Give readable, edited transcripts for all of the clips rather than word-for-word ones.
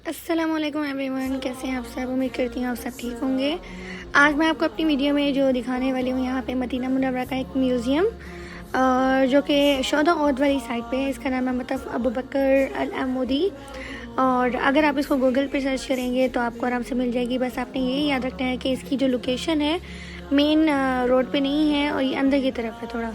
अस्सलामुअलैकुम एवरीवन, कैसे हैं आप सब। उम्मीद करती हूँ आप सब ठीक होंगे। आज मैं आपको अपनी वीडियो में जो दिखाने वाली हूँ यहाँ पे मदीना मुनव्वरा का एक म्यूज़ियम जो कि शौदा औद वाली साइड पे है। इसका नाम है मतलब अबू बकर अल अमूदी। और अगर आप इसको गूगल पे सर्च करेंगे तो आपको आराम से मिल जाएगी। बस आपने यही याद रखना है कि इसकी जो लोकेशन है मेन रोड पे नहीं है और ये अंदर की तरफ है थोड़ा।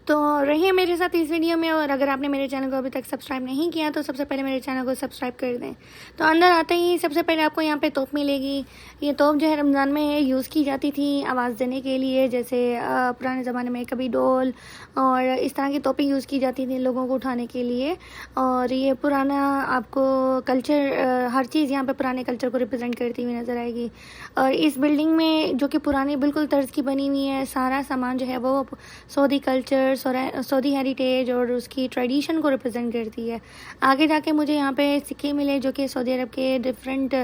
तो रहिए मेरे साथ इस वीडियो में। और अगर आपने मेरे चैनल को अभी तक सब्सक्राइब नहीं किया तो सबसे पहले मेरे चैनल को सब्सक्राइब कर दें। तो अंदर आते ही सबसे पहले आपको यहाँ पे तोप मिलेगी। ये तोप जो है रमज़ान में यूज़ की जाती थी आवाज़ देने के लिए, जैसे पुराने ज़माने में कभी डोल और इस तरह की तोपें यूज़ की जाती थी लोगों को उठाने के लिए। और ये पुराना आपको कल्चर, हर चीज़ यहाँ पर पुराने कल्चर को रिप्रेजेंट करती हुई नज़र आएगी। और इस बिल्डिंग में जो कि पुरानी बिल्कुल तर्ज की बनी हुई है, सारा सामान जो है वो सऊदी कल्चर, सऊदी हेरिटेज और उसकी ट्रेडिशन को रिप्रेजेंट करती है। आगे जाके मुझे यहाँ पे सिक्के मिले जो कि सऊदी अरब के डिफरेंट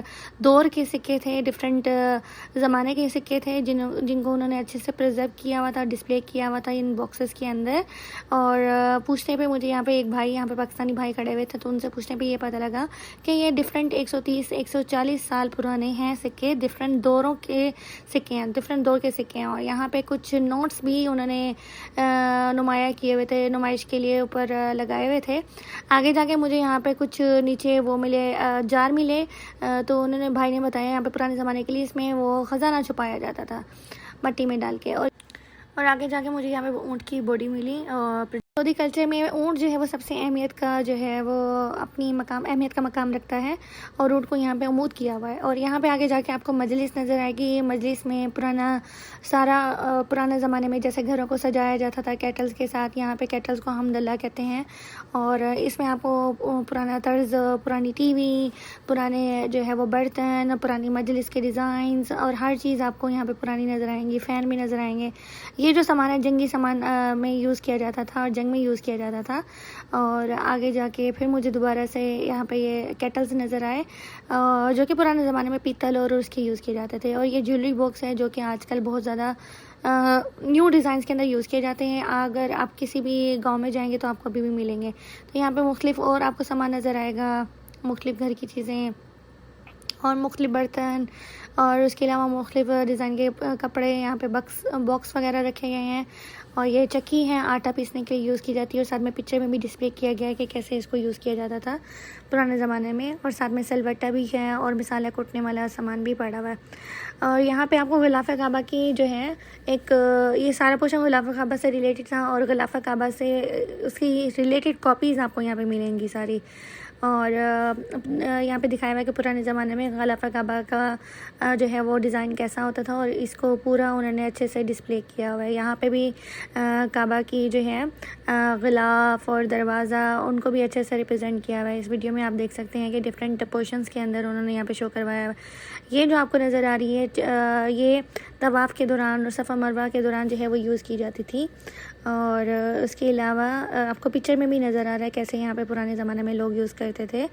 दौर के सिक्के थे, डिफरेंट ज़माने के सिक्के थे जिनको उन्होंने अच्छे से प्रिजर्व किया हुआ था, डिस्प्ले किया हुआ था इन बॉक्सेस के अंदर। और पूछने पे मुझे यहाँ पे एक भाई, यहाँ पे पाकिस्तानी भाई खड़े हुए थे, तो उनसे पूछने पे ये पता लगा कि ये डिफरेंट 130-140 साल पुराने हैं सिक्के, डिफरेंट दौरों के सिक्के हैं, डिफरेंट दौर के सिक्के हैं। और यहाँ पे कुछ नोट्स भी उन्होंने नुमाया किए हुए थे, नुमाइश के लिए ऊपर लगाए हुए थे। आगे जाके मुझे यहाँ पे कुछ नीचे वो मिले, जार मिले। तो उन्होंने भाई ने बताया यहाँ पे पुराने ज़माने के लिए इसमें वो ख़जाना छुपाया जाता था मट्टी में डाल के। और आगे जाके मुझे यहाँ पे ऊँट की बॉडी मिली। और सऊदी कल्चर में ऊँट जो है वो सबसे अहमियत का जो है वो अपनी अहमियत का मकाम रखता है और ऊँट को यहाँ पे अमूद किया हुआ है। और यहाँ पे आगे जाके आपको मजलिस नज़र आएगी। मजलिस में पुराने ज़माने में जैसे घरों को सजाया जाता था कैटल्स के साथ, यहाँ पे कैटल्स को हमदल्ला कहते हैं। और इसमें आपको पुराना तर्ज, पुरानी टीवी, पुराने जो है वो बर्तन, पुरानी मजलिस के डिज़ाइंस और हर चीज़ आपको यहाँ पे पुरानी नज़र आएंगी। फ़ैन भी नज़र आएंगे। ये जो सामान है जंगी सामान में यूज़ किया जाता था और जंग में यूज़ किया जाता था। और आगे जाके फिर मुझे दोबारा से यहाँ पे ये केटल्स नज़र आए जो कि पुराने ज़माने में पीतल और उसके यूज़ किए जाते थे। और ये ज्वेलरी बॉक्स है जो कि आजकल बहुत ज़्यादा न्यू डिज़ाइंस के अंदर यूज़ किए जाते हैं। अगर आप किसी भी गांव में जाएंगे तो आपको अभी भी मिलेंगे। तो यहाँ पे मुख्तलिफ और आपको सामान नज़र आएगा, मुख्तलिफ घर की चीज़ें और मुख्तलिफ बर्तन और उसके अलावा मुख्तलिफ डिज़ाइन के कपड़े। यहाँ पे बॉक्स वगैरह रखे गए हैं। और ये चक्की है आटा पीसने के लिए यूज़ की जाती है। और साथ में पिक्चर में भी डिस्प्ले किया गया है कि कैसे इसको यूज़ किया जाता था पुराने ज़माने में। और साथ में सिलवट्टा भी है और मिसाला कूटने वाला सामान भी पड़ा हुआ है। और यहाँ पे आपको ग़िलाफ़े काबा की जो है एक ये सारा पोर्शन ग़िलाफ़े काबा से रिलेटेड था और ग़िलाफ़े काबा से उसकी रिलेटेड कॉपीज़ आपको यहाँ पे मिलेंगी सारी। और यहाँ पे दिखाया हुआ है कि पुराने ज़माने में ग़िलाफ़े काबा का जो है वो डिज़ाइन कैसा होता था और इसको पूरा उन्होंने अच्छे से डिस्प्ले किया हुआ है। यहाँ पे भी काबा की जो है ग़िलाफ़ और दरवाज़ा उनको भी अच्छे से रिप्रेजेंट किया हुआ है। इस वीडियो में आप देख सकते हैं कि डिफरेंट पोर्शंस के अंदर उन्होंने यहाँ पे शो करवाया है। ये जो आपको नज़र आ रही है ये तवाफ़ के दौरान और सफ़ा मरवा के दौरान जो है वो यूज़ की जाती थी। और उसके अलावा आपको पिक्चर में भी नज़र आ रहा है कैसे यहाँ पे पुराने ज़माने में लोग यूज़ करते थे।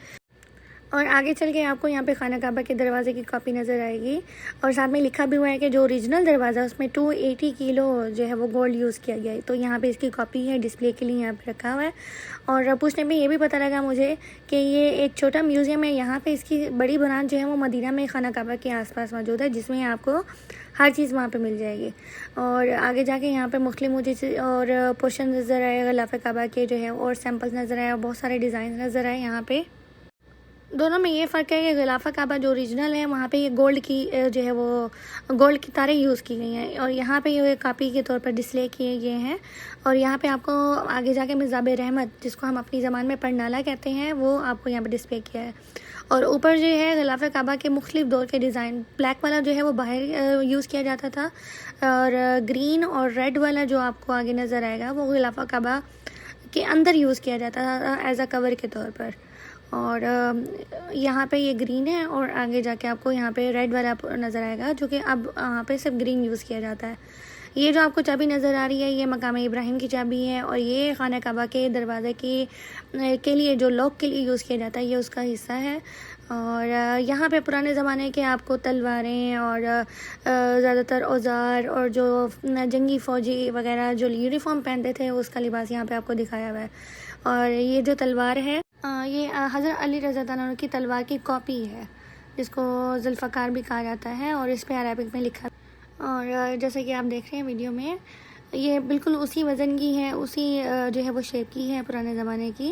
और आगे चल के आपको यहाँ पे खाना काबा के दरवाज़े की कॉपी नज़र आएगी। और साथ में लिखा भी हुआ है कि जो ओरिजिनल दरवाज़ा उसमें 280 किलो जो है वो गोल्ड यूज़ किया गया है। तो यहाँ पे इसकी कॉपी है, डिस्प्ले के लिए यहाँ पे रखा हुआ है। और पूछने में ये भी पता लगा मुझे कि ये एक छोटा म्यूज़ियम है। यहाँ पे इसकी बड़ी ब्रांच जो है वो मदीना में खाना काबा के आसपास मौजूद है, जिसमें आपको हर चीज़ वहाँ पे मिल जाएगी। और आगे जाके यहाँ पे मुख्तलिफ मुझे और पोर्शन नज़र आए ग़िलाफ़े काबा के जो है और सैम्पल्स नज़र आए और बहुत सारे डिज़ाइन नज़र आए। यहाँ पे दोनों में ये फ़र्क है कि ग़िलाफ़े काबा जो ओरिजिनल है वहाँ पे ये गोल्ड की जो है वो गोल्ड की तारें यूज़ की गई हैं और यहाँ पे ये कॉपी के तौर पर डिस्प्ले किए गए हैं। और यहाँ पे आपको आगे जाके मिज़ाब रहमत, जिसको हम अपनी ज़बान में परनाला कहते हैं, वो आपको यहाँ पे डिस्प्ले किया है। और ऊपर जो है ग़िलाफ़े काबा के मुख्तलिफ दौर के डिज़ाइन, ब्लैक वाला जो है वो बाहर यूज़ किया जाता था और ग्रीन और रेड वाला जो आपको आगे नज़र आएगा वो ग़िलाफ़े काबा के अंदर यूज़ किया जाता था एज अ कवर के तौर पर। और यहाँ पे ये ग्रीन है और आगे जाके आपको यहाँ पे रेड वाला नज़र आएगा जो कि अब यहाँ पे सिर्फ ग्रीन यूज़ किया जाता है। ये जो आपको चाबी नज़र आ रही है ये मकाम इब्राहिम की चाबी है और ये खाना काबा के दरवाज़े के लिए जो लॉक के लिए यूज़ किया जाता है ये उसका हिस्सा है। और यहाँ पे पुराने ज़माने के आपको तलवारें और ज़्यादातर औज़ार और जो जंगी फ़ौजी वगैरह जो यूनिफॉर्म पहनते थे उसका लिबास यहाँ पे आपको दिखाया हुआ है। और ये जो तलवार है ये हज़रत अली रज़ा तआला अन्हु की तलवार की कॉपी है, जिसको ज़ुल्फ़कार भी कहा जाता है, और इस पे अरबिक में लिखा। और जैसे कि आप देख रहे हैं वीडियो में, ये बिल्कुल उसी वज़न की है, उसी जो है वो शेप की है पुराने ज़माने की,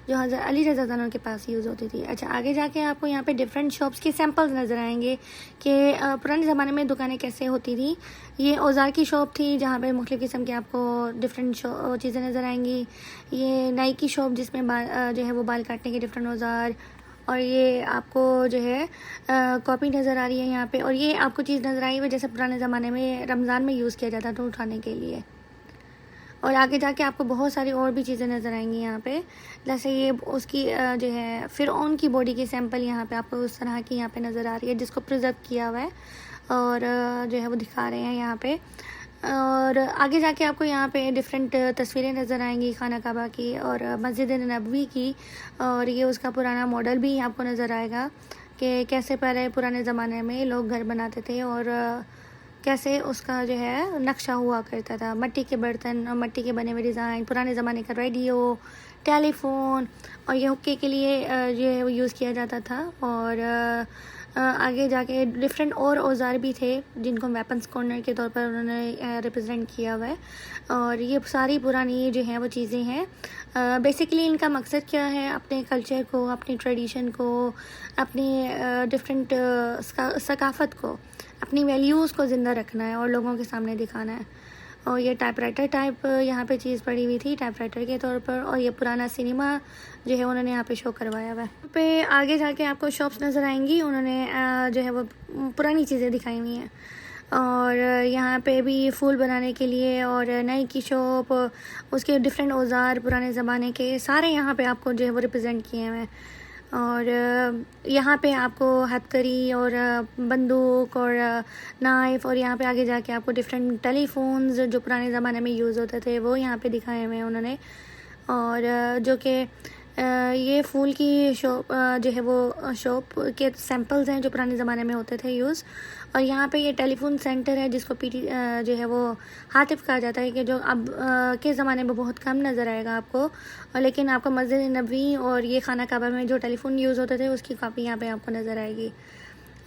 जो हज़रत अली रज़ा तआला अन्हु के पास यूज़ होती थी। अच्छा, आगे जाके आपको यहाँ पे डिफरेंट शॉप्स के सैंपल्स नज़र आएंगे कि पुराने ज़माने में दुकानें कैसे होती थी। ये औज़ार की शॉप थी, जहाँ पे मुख्तलिफ़ किस्म के आपको डिफरेंट चीज़ें नज़र आएंगी। ये नाई की शॉप, जिसमें जो है वो बाल काटने के डिफरेंट औज़ार, और ये आपको जो है कॉपी नज़र आ रही है यहाँ पे। और ये आपको चीज़ नज़र आई है जैसे पुराने ज़माने में रमज़ान में यूज़ किया जाता था उठाने के लिए। और आगे जाके आपको बहुत सारी और भी चीज़ें नज़र आएंगी यहाँ पे, जैसे ये उसकी जो है फ़िरऔन की बॉडी की सैंपल यहाँ पे आपको उस तरह की यहाँ पे नज़र आ रही है, जिसको प्रिजर्व किया हुआ है, और जो है वो दिखा रहे हैं यहाँ पे। और आगे जाके आपको यहाँ पे डिफरेंट तस्वीरें नज़र आएंगी खाना काबा की और मस्जिद नबवी की, और ये उसका पुराना मॉडल भी आपको नज़र आएगा कि कैसे पहले पुराने ज़माने में लोग घर बनाते थे, और कैसे उसका जो है नक्शा हुआ करता था। मिट्टी के बर्तन और मिट्टी के बने हुए डिज़ाइन, पुराने ज़माने का रेडियो, टेलीफोन, और ये हुक्के के लिए जो है वो यूज़ किया जाता था। और आगे जाके डिफरेंट और औज़ार भी थे, जिनको वेपन्स कॉर्नर के तौर पर उन्होंने रिप्रेजेंट किया हुआ है। और ये सारी पुरानी जो है वो चीज़ें हैं। बेसिकली इनका मकसद क्या है, अपने कल्चर को, अपनी ट्रेडिशन को, अपनी डिफरेंट सकाफ़त को, अपनी वैल्यूज़ को ज़िंदा रखना है और लोगों के सामने दिखाना है। और ये टाइपराइटर टाइप यहाँ पे चीज़ पड़ी हुई थी टाइपराइटर के तौर पर, और ये पुराना सिनेमा जो है उन्होंने यहाँ पे शो करवाया हुआ है। यहाँ पे आगे जाके आपको शॉप्स नज़र आएंगी, उन्होंने जो है वो पुरानी चीज़ें दिखाई हुई हैं। और यहाँ पे भी फूल बनाने के लिए और नई की शॉप, उसके डिफरेंट औज़ार पुराने ज़माने के सारे यहाँ पे आपको जो है वो रिप्रेजेंट किए हुए हैं। और यहाँ पे आपको हथकड़ी और बंदूक और नाइफ़, और यहाँ पे आगे जाके आपको डिफरेंट टेलीफोन्स जो पुराने ज़माने में यूज़ होते थे वो यहाँ पे दिखाए हुए हैं उन्होंने। और जो कि ये फूल की शॉप जो है वो शॉप के सैंपल्स हैं जो पुराने ज़माने में होते थे यूज़। और यहाँ पे ये टेलीफोन सेंटर है, जिसको पीटी जो है वो हातिफ कहा जाता है, कि जो अब के ज़माने में बहुत कम नज़र आएगा आपको। और लेकिन आपको मस्जिद नबवी और ये खाना काबा में जो टेलीफोन यूज़ होते थे उसकी काफ़ी यहाँ पे आपको नज़र आएगी।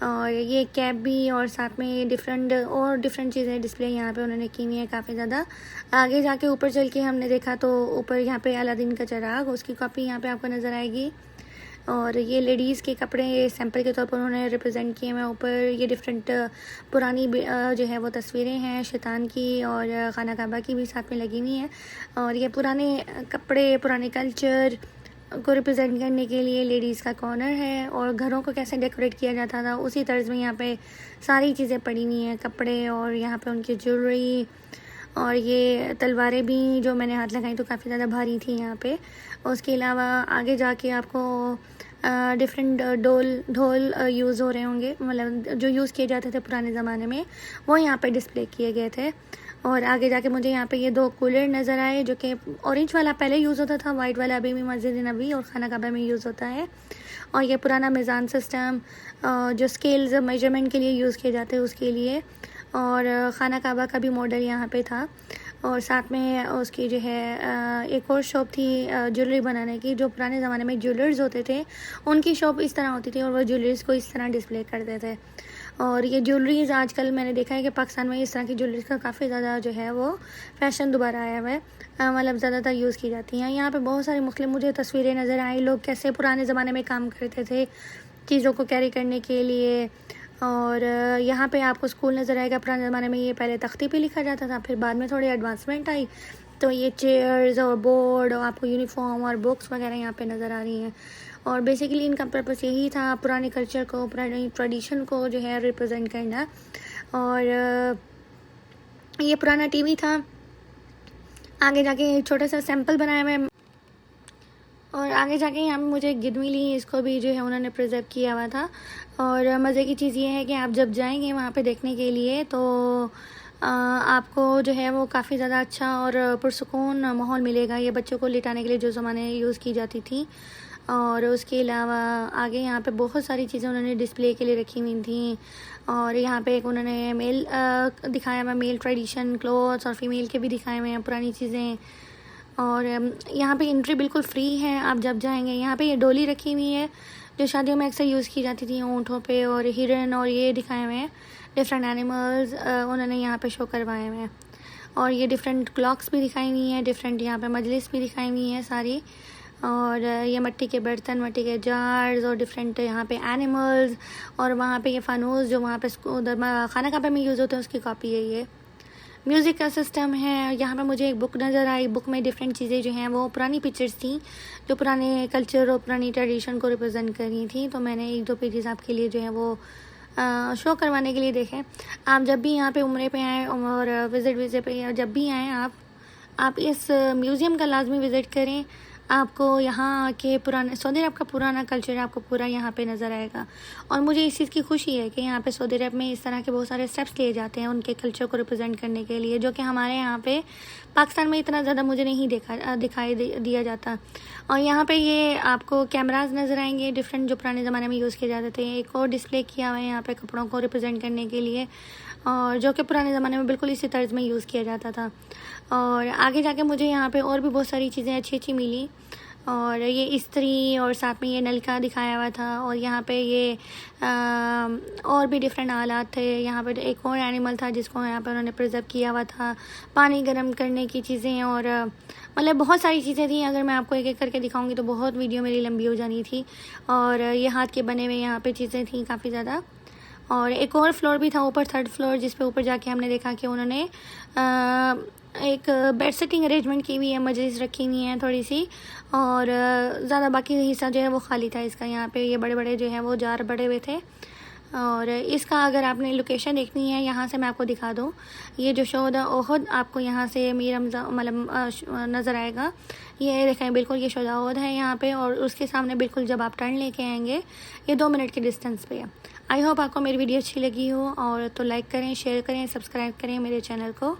और ये कैप भी, और साथ में डिफरेंट चीज़ें डिस्प्ले यहाँ पे उन्होंने की हुई है काफ़ी ज़्यादा। आगे जाके ऊपर चल के हमने देखा तो ऊपर यहाँ पे अलादीन का चिराग, उसकी कॉपी यहाँ पे आपको नज़र आएगी। और ये लेडीज़ के कपड़े सैंपल के तौर पर उन्होंने रिप्रेजेंट किए हैं ऊपर। ये डिफरेंट पुरानी जो है वो तस्वीरें हैं शैतान की और खाना काबा की भी साथ में लगी हुई हैं। और ये पुराने कपड़े, पुराने कल्चर को रिप्रेजेंट करने के लिए लेडीज़ का कॉर्नर है। और घरों को कैसे डेकोरेट किया जाता था उसी तर्ज में यहाँ पे सारी चीज़ें पड़ी हुई हैं, कपड़े और यहाँ पे उनकी ज्वेलरी। और ये तलवारें भी जो मैंने हाथ लगाई तो काफ़ी ज़्यादा भारी थी यहाँ पे। उसके अलावा आगे जाके आपको डिफरेंट ढोल यूज़ हो रहे होंगे, मतलब जो यूज़ किए जाते थे पुराने ज़माने में, वो यहाँ पे डिस्प्ले किए गए थे। और आगे जाके मुझे यहाँ पे ये 2 कूलर नज़र आए, जो कि ऑरेंज वाला पहले यूज़ होता था, वाइट वाला अभी भी मस्जिद नबवी और खाना काबा में यूज़ होता है। और ये पुराना मीज़ान सिस्टम जो स्केल्स मेजरमेंट के लिए यूज़ किए जाते हैं उसके लिए। और खाना काबा का भी मॉडल यहाँ पे था। और साथ में उसकी जो है एक और शॉप थी ज्वेलरी बनाने की, जो पुराने ज़माने में ज्वेलर्स होते थे उनकी शॉप इस तरह होती थी, और वो ज्वेलरीज़ को इस तरह डिस्प्ले करते थे। और ये ज्वेलरीज़ आजकल मैंने देखा है कि पाकिस्तान में इस तरह की ज्वेलरीज़ का काफ़ी ज़्यादा जो है वो फ़ैशन दोबारा आया हुआ है, मतलब ज़्यादातर यूज़ की जाती हैं। यहाँ पे बहुत सारी मुख्तलिफ मुझे तस्वीरें नज़र आई, लोग कैसे पुराने ज़माने में काम करते थे चीज़ों को कैरी करने के लिए। और यहाँ पे आपको स्कूल नज़र आएगा। पुराने ज़माने में ये पहले तख्ती पे लिखा जाता था, फिर बाद में थोड़ी एडवांसमेंट आई तो ये चेयर्स और बोर्ड और आपको यूनिफॉर्म और बुक्स वगैरह यहाँ पे नज़र आ रही हैं। और बेसिकली इनका पर्पस यही था पुराने कल्चर को, पुरानी ट्रेडिशन को जो है रिप्रेजेंट करना। और ये पुराना टीवी था। आगे जाके एक छोटा सा सैंपल बनाया हुआ है। और आगे जाके यहाँ पे मुझे एक गिद्ध मिली, इसको भी जो है उन्होंने प्रिजर्व किया हुआ था। और मज़े की चीज़ ये है कि आप जब जाएंगे वहाँ पे देखने के लिए तो आपको जो है वो काफ़ी ज़्यादा अच्छा और पुरसुकून माहौल मिलेगा। ये बच्चों को लिटाने के लिए जो ज़माने यूज़ की जाती थी। और उसके अलावा आगे यहाँ पे बहुत सारी चीज़ें उन्होंने डिस्प्ले के लिए रखी हुई थी। और यहाँ पे एक उन्होंने दिखाया हुआ मेल ट्रेडिशन क्लोथ्स, और फीमेल के भी दिखाए हुए हैं पुरानी चीज़ें। और यहाँ पे एंट्री बिल्कुल फ्री है। आप जब जाएंगे यहाँ पे ये डोली रखी हुई है जो शादियों में अक्सर यूज़ की जाती थी, ऊँटों पे, और हिरन और ये दिखाए हुए हैं डिफरेंट एनिमल्स उन्होंने यहाँ पे शो करवाए हुए हैं। और ये डिफरेंट क्लॉक्स भी दिखाई हुई हैं, डिफरेंट यहाँ पे मजलिस भी दिखाई हुई हैं सारी। और ये मिट्टी के बर्तन, मिट्टी के जार्स और डिफरेंट यहाँ पे एनिमल्स। और वहाँ पे ये फानूस जो वहाँ पे उधर खाना काबा में यूज़ होते हैं उसकी कॉपी है ये। म्यूज़िक का सिस्टम है। यहाँ पे मुझे एक बुक नज़र आई, बुक में डिफरेंट चीज़ें जो हैं वो पुरानी पिक्चर्स थी जो पुराने कल्चर और पुरानी ट्रेडिशन को रिप्रेजेंट कर रही थी। तो मैंने 1-2 पेजेस आपके लिए जो है वो शो करवाने के लिए देखे। आप जब भी यहाँ पे उम्रे पे आएँ और विज़िट पे जब भी आएँ आप इस म्यूज़ियम का लाजमी विज़िट करें। आपको यहाँ के पुराने सऊदी अरब का पुराना कल्चर आपको पूरा यहाँ पे नज़र आएगा। और मुझे इस चीज़ की खुशी है कि यहाँ पे सऊदी अरब में इस तरह के बहुत सारे स्टेप्स लिए जाते हैं उनके कल्चर को रिप्रेजेंट करने के लिए, जो कि हमारे यहाँ पे पाकिस्तान में इतना ज़्यादा मुझे नहीं दिखाई दिया जाता। और यहाँ पे ये आपको कैमराज नज़र आएंगे डिफरेंट जो पुराने ज़माने में यूज़ किए जाते थे। एक और डिस्प्ले किया हुआ है यहाँ पे कपड़ों को रिप्रेजेंट करने के लिए, और जो कि पुराने ज़माने में बिल्कुल इसी तर्ज में यूज़ किया जाता था। और आगे जाके मुझे यहाँ पे और भी बहुत सारी चीज़ें अच्छी मिली। और ये इस्त्री और साथ में ये नलका दिखाया हुआ था। और यहाँ पे ये और भी डिफरेंट आलात थे। यहाँ पे एक और एनिमल था जिसको यहाँ पे उन्होंने प्रिजर्व किया हुआ था, पानी गर्म करने की चीज़ें। और मतलब बहुत सारी चीज़ें थी। अगर मैं आपको एक एक करके दिखाऊंगी तो बहुत वीडियो मेरी लंबी हो जानी थी। और ये हाथ के बने हुए यहाँ पे चीज़ें थी काफ़ी ज़्यादा। और एक और फ्लोर भी था ऊपर, 3rd फ्लोर, जिस पे ऊपर जाके हमने देखा कि उन्होंने एक बेड सेटिंग अरेंजमेंट की हुई है, मजलिस रखी हुई है थोड़ी सी। और ज़्यादा बाकी हिस्सा जो है वो खाली था इसका। यहाँ पे ये बड़े बड़े जो है वो जार बड़े हुए थे। और इसका अगर आपने लोकेशन देखनी है यहाँ से मैं आपको दिखा दूँ, ये जो शोदा ओहद आपको यहाँ से मीर मतलब नज़र आएगा। ये देखें बिल्कुल ये शोदा ओहद है यहाँ पे, और उसके सामने बिल्कुल जब आप टर्न लेके आएंगे ये 2 मिनट के डिस्टेंस पे है। आई होप आपको मेरी वीडियो अच्छी लगी हो, और तो लाइक करें, शेयर करें, सब्सक्राइब करें मेरे चैनल को।